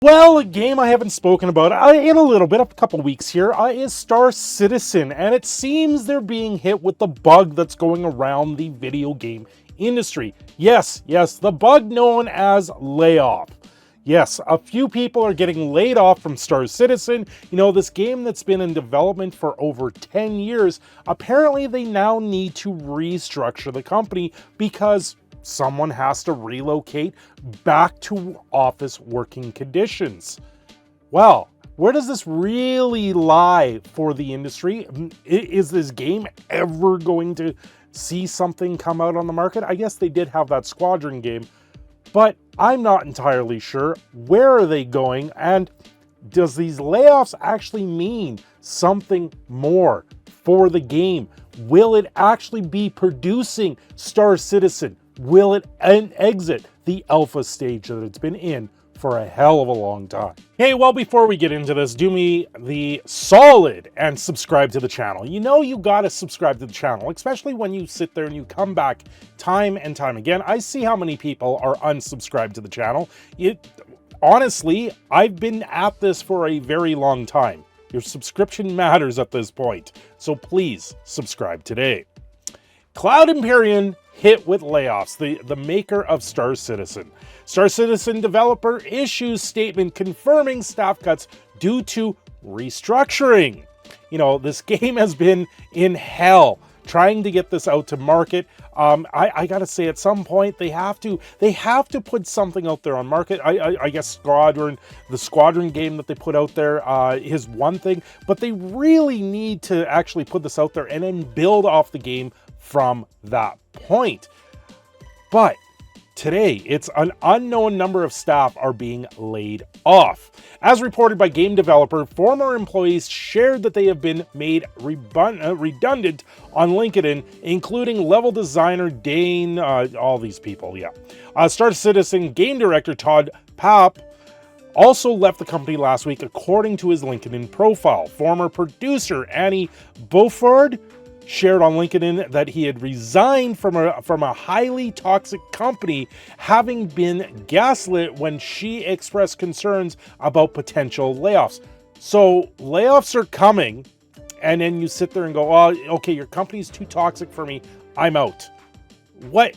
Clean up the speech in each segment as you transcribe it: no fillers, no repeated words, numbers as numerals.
Well, a game I haven't spoken about in a little bit, a couple weeks here, is Star Citizen, and it seems they're being hit with the bug that's going around the video game industry. Yes, the bug known as Layoff. Yes, a few people are getting laid off from Star Citizen. You know, this game that's been in development for over 10 years, apparently they now need to restructure the company because someone has to relocate back to office working conditions. Well, where does this really lie for the industry? Is this game ever going to see something come out on the market? I guess they did have that Squadron game, but I'm not entirely sure. Where are they going? And does these layoffs actually mean something more for the game? Will it actually be producing Star Citizen? Will it exit the alpha stage that it's been in for a hell of a long time? Hey, well, before we get into this, do me the solid and subscribe to the channel. You know you gotta subscribe to the channel, especially when you sit there and you come back time and time again. I see how many people are unsubscribed to the channel. Honestly, I've been at this for a very long time. Your subscription matters at this point, so please subscribe today. Cloud Imperium hit with layoffs, the maker of Star Citizen. Star Citizen developer issues statement confirming staff cuts due to restructuring. You know, this game has been in hell trying to get this out to market. I gotta say, at some point they have to put something out there on market. I guess the Squadron game that they put out there is one thing, but they really need to actually put this out there and then build off the game from that point. But today, it's an unknown number of staff are being laid off. As reported by game developer, former employees shared that they have been made redundant on LinkedIn, including level designer Dane, all these people, Star Citizen game director Todd Papp also left the company last week, according to his LinkedIn profile. Former producer Annie Beauford shared on LinkedIn that he had resigned from a highly toxic company, having been gaslit when she expressed concerns about potential layoffs. So layoffs are coming, and then you sit there and go, oh, okay, your company's too toxic for me, I'm out. What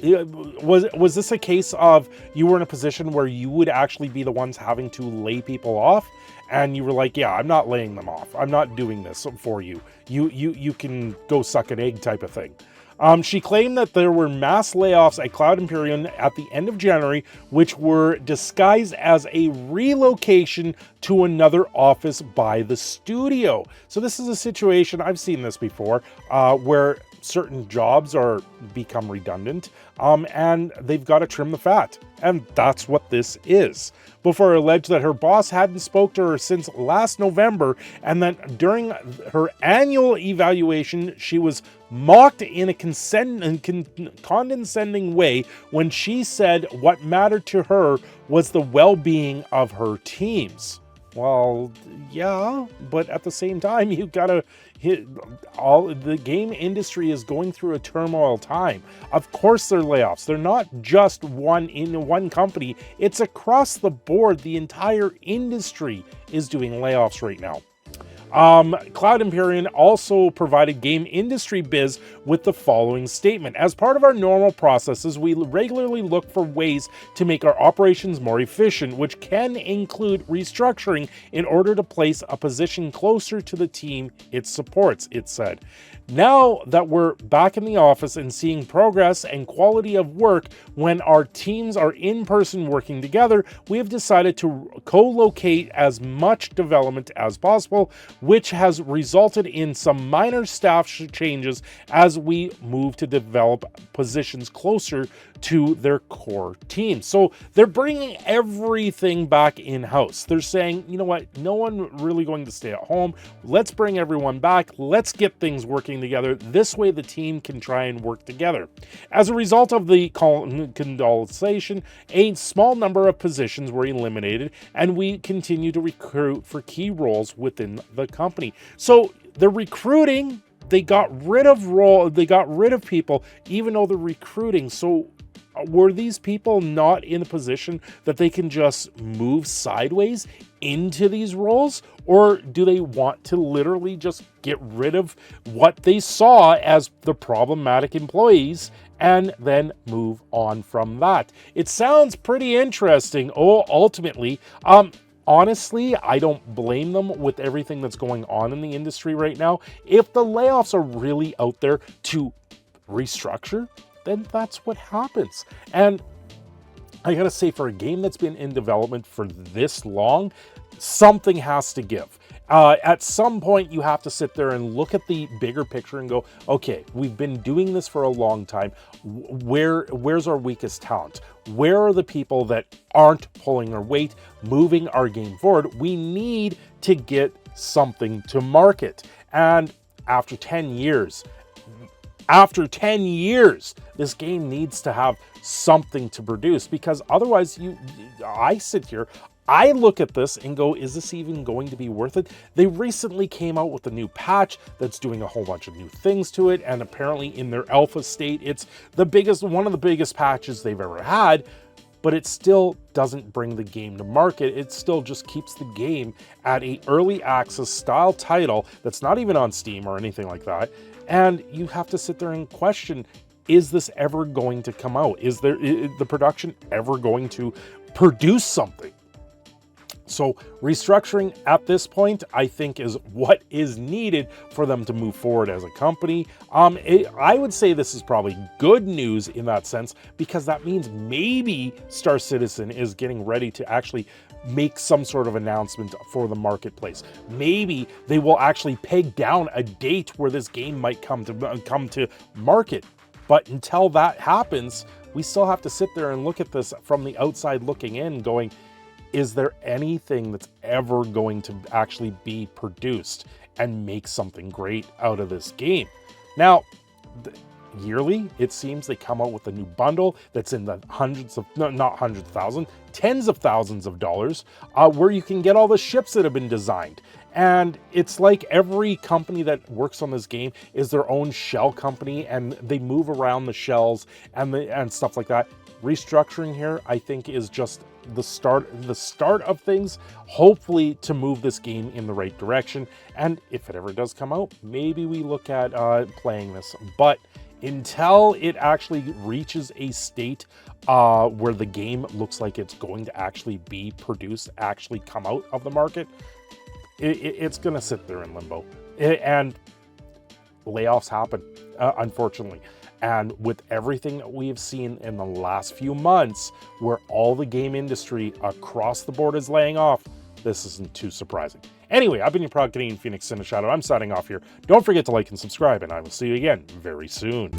was this a case of you were in a position where you would actually be the ones having to lay people off, and you were like, yeah, I'm not laying them off, I'm not doing this for you, you can go suck an egg type of thing? She claimed that there were mass layoffs at Cloud Imperium at the end of January, which were disguised as a relocation to another office by the studio. So this is a situation, I've seen this before, where certain jobs become redundant, and they've got to trim the fat. And that's what this is. Before alleged that her boss hadn't spoke to her since last November, and that during her annual evaluation, she was mocked in a condescending way when she said what mattered to her was the well-being of her teams. Well, yeah, but at the same time, you gotta the game industry is going through a turmoil time. Of course they're layoffs. They're not just in one company. It's across the board. The entire industry is doing layoffs right now. Cloud Imperium also provided Game Industry Biz with the following statement. As part of our normal processes, we regularly look for ways to make our operations more efficient, which can include restructuring in order to place a position closer to the team it supports, it said. Now that we're back in the office and seeing progress and quality of work when our teams are in person working together, we have decided to co-locate as much development as possible, which has resulted in some minor staff changes as we move to develop positions closer to their core team. So they're bringing everything back in-house. They're saying, you know what, no one really going to stay at home. Let's bring everyone back. Let's get things working together. This way the team can try and work together. As a result of the condensation, a small number of positions were eliminated, and we continue to recruit for key roles within the company. So they're recruiting. They got rid of people, even though they're recruiting. So Were these people not in a position that they can just move sideways into these roles? Or do they want to literally just get rid of what they saw as the problematic employees and then move on from that? It sounds pretty interesting. Ultimately, honestly, I don't blame them with everything that's going on in the industry right now. If the layoffs are really out there to restructure, then that's what happens. And I gotta say, for a game that's been in development for this long, something has to give. At some point, you have to sit there and look at the bigger picture and go, okay, we've been doing this for a long time. Where's our weakest talent? Where are the people that aren't pulling our weight, moving our game forward? We need to get something to market. And after 10 years, this game needs to have something to produce, because otherwise I sit here, I look at this and go, is this even going to be worth it? They recently came out with a new patch that's doing a whole bunch of new things to it, and apparently in their alpha state, it's one of the biggest patches they've ever had, but it still doesn't bring the game to market. It still just keeps the game at an early access style title that's not even on Steam or anything like that. And you have to sit there and question, is this ever going to come out? Is the production ever going to produce something? So restructuring at this point, I think, is what is needed for them to move forward as a company. I would say this is probably good news in that sense, because that means maybe Star Citizen is getting ready to actually make some sort of announcement for the marketplace. Maybe they will actually peg down a date where this game might come to market. But until that happens, we still have to sit there and look at this from the outside looking in, going, is there anything that's ever going to actually be produced and make something great out of this game? Now, yearly, it seems they come out with a new bundle that's in the tens of thousands of dollars, where you can get all the ships that have been designed. And it's like every company that works on this game is their own shell company, and they move around the shells and stuff like that. Restructuring here, I think, is just the start of things, hopefully to move this game in the right direction. And if it ever does come out, maybe we look at playing this. But until it actually reaches a state where the game looks like it's going to actually be produced, actually come out of the market, it's going to sit there in limbo. And layoffs happen, unfortunately. And with everything that we've seen in the last few months, where all the game industry across the board is laying off, this isn't too surprising. Anyway, I've been your proud Canadian Phoenix, Cindershadow. I'm signing off here. Don't forget to like and subscribe, and I will see you again very soon.